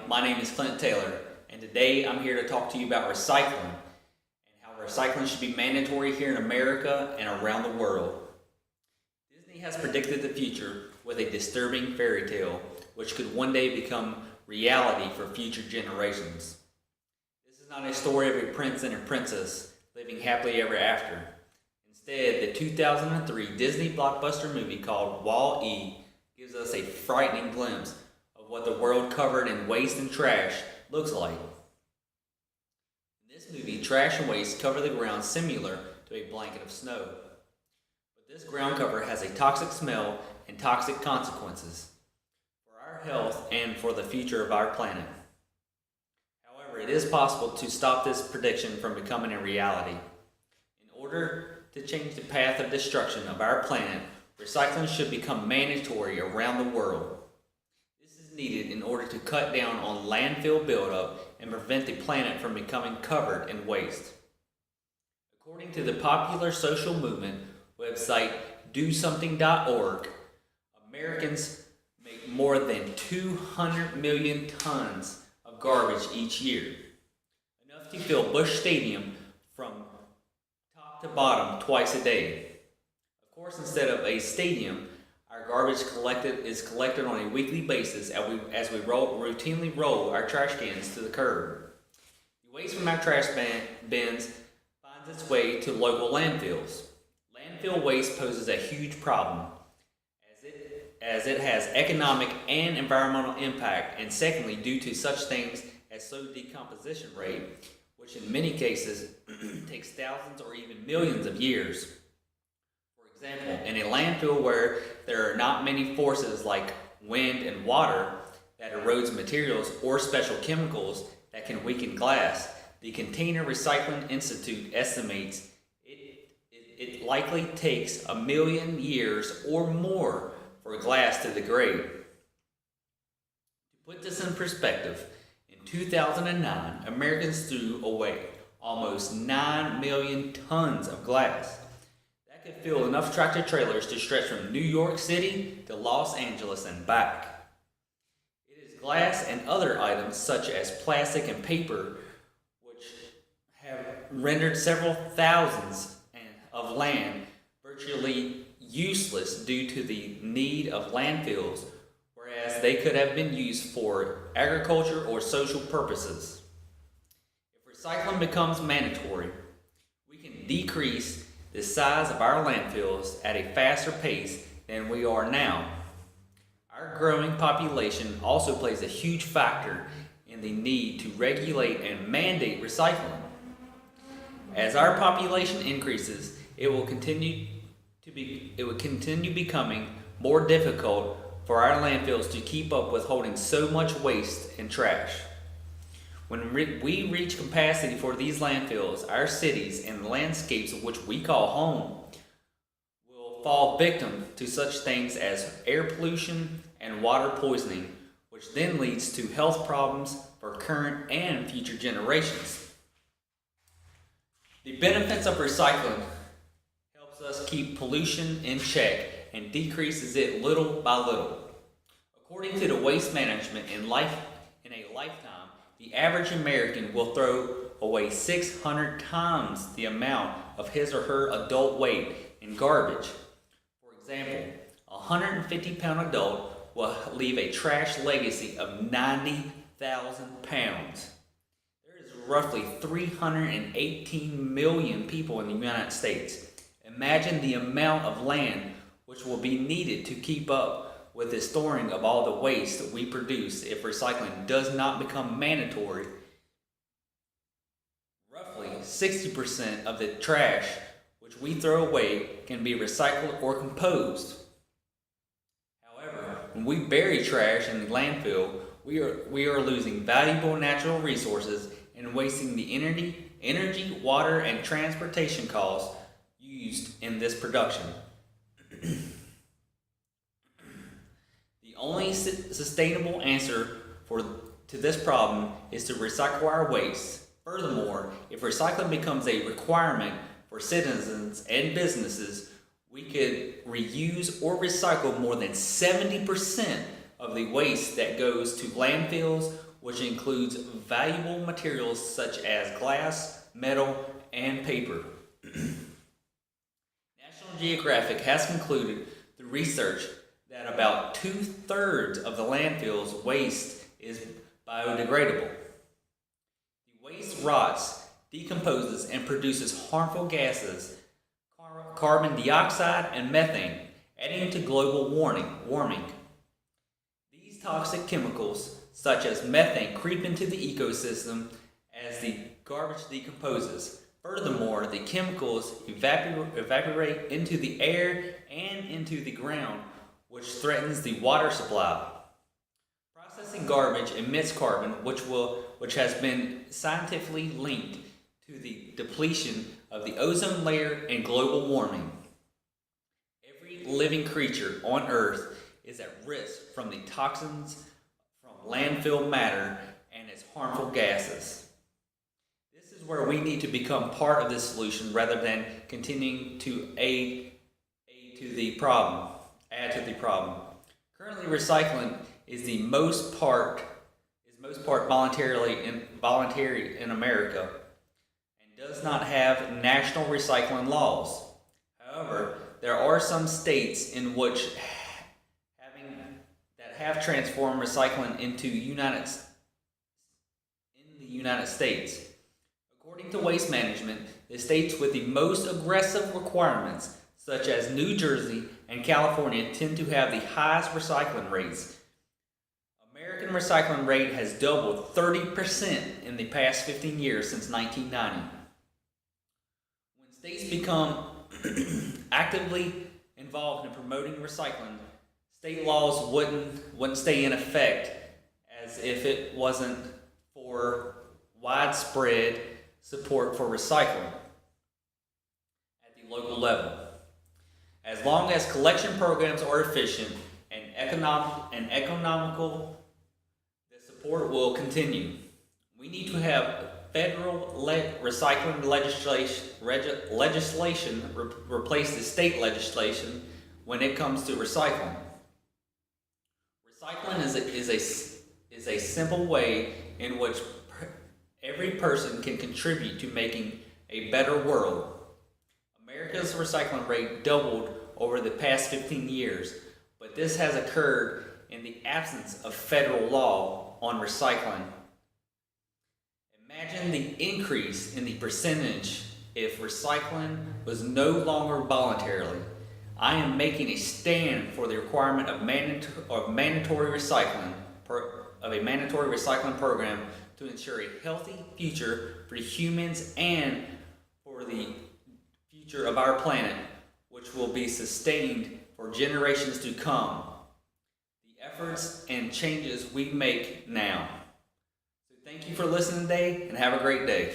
my name is Clint Taylor, and today I'm here to talk to you about recycling and how recycling should be mandatory here in America and around the world. Disney has predicted the future with a disturbing fairy tale, which could one day become reality for future generations. This is not a story of a prince and a princess living happily ever after. Instead, the 2003 Disney blockbuster movie called Wall-E gives us a frightening glimpse of what the world covered in waste and trash looks like. In this movie, trash and waste cover the ground similar to a blanket of snow. But this ground cover has a toxic smell and toxic consequences for our health and for the future of our planet. However, it is possible to stop this prediction from becoming a reality. In order to change the path of destruction of our planet, recycling should become mandatory around the world. This is needed in order to cut down on landfill buildup and prevent the planet from becoming covered in waste. According to the popular social movement website DoSomething.org, Americans make more than 200 million tons of garbage each year, enough to fill Busch Stadium from top to bottom twice a day. Of course, instead of a stadium, our garbage is collected on a weekly basis as we routinely roll our trash cans to the curb. The waste from our trash bins finds its way to local landfills. Landfill waste poses a huge problem as it has economic and environmental impact, and secondly, due to such things as slow decomposition rate, which in many cases takes thousands or even millions of years. For example, in a landfill where there are not many forces like wind and water that erodes materials or special chemicals that can weaken glass, the Container Recycling Institute estimates it likely takes 1 million years or more for glass to degrade. To put this in perspective, in 2009, Americans threw away almost 9 million tons of glass. That could fill enough tractor trailers to stretch from New York City to Los Angeles and back. It is glass and other items such as plastic and paper which have rendered several thousands of land virtually useless due to the need of landfills, whereas they could have been used for agriculture or social purposes. If recycling becomes mandatory, we can decrease the size of our landfills at a faster pace than we are now. Our growing population also plays a huge factor in the need to regulate and mandate recycling. As our population increases, it will continue becoming more difficult for our landfills to keep up with holding so much waste and trash. When we reach capacity for these landfills, our cities and the landscapes of which we call home will fall victim to such things as air pollution and water poisoning, which then leads to health problems for current and future generations. The benefits of recycling helps us keep pollution in check and decreases it little by little. According to the Waste Management in a lifetime, the average American will throw away 600 times the amount of his or her adult weight in garbage. For example, a 150-pound adult will leave a trash legacy of 90,000 pounds. There is roughly 318 million people in the United States. Imagine the amount of land which will be needed to keep up with the storing of all the waste that we produce if recycling does not become mandatory. Roughly 60% of the trash which we throw away can be recycled or composed. However, when we bury trash in the landfill, we are losing valuable natural resources and wasting the energy, water, and transportation costs used in this production. The only sustainable answer to this problem is to recycle our waste. Furthermore, if recycling becomes a requirement for citizens and businesses, we could reuse or recycle more than 70% of the waste that goes to landfills, which includes valuable materials such as glass, metal, and paper. National Geographic has concluded through research that about 2/3 of the landfill's waste is biodegradable. The waste rots, decomposes, and produces harmful gases, carbon dioxide and methane, adding to global warming. These toxic chemicals, such as methane, creep into the ecosystem as the garbage decomposes. Furthermore, the chemicals evaporate into the air and into the ground, which threatens the water supply. Processing garbage emits carbon, which has been scientifically linked to the depletion of the ozone layer and global warming. Every living creature on Earth is at risk from the toxins from landfill matter and its harmful gases. This is where we need to become part of this solution rather than continuing to add to the problem. Currently, recycling is most part voluntary in America, does not have national recycling laws. However, there are some states in which have transformed recycling in the United States. According to Waste Management, the states with the most aggressive requirements, such as New Jersey and California, tend to have the highest recycling rates. American recycling rate has doubled 30% in the past 15 years since 1990. States become actively involved in promoting recycling, state laws wouldn't stay in effect as if it wasn't for widespread support for recycling at the local level. As long as collection programs are efficient and economical, the support will continue. We need to have federal recycling legislation replace the state legislation when it comes to recycling. Recycling is a simple way in which every person can contribute to making a better world. America's recycling rate doubled over the past 15 years, but this has occurred in the absence of federal law on recycling. Imagine the increase in the percentage if recycling was no longer voluntary. I am making a stand for the requirement of mandatory recycling program to ensure a healthy future for humans and for the future of our planet, which will be sustained for generations to come. The efforts and changes we make now. Thank you for listening today, and have a great day.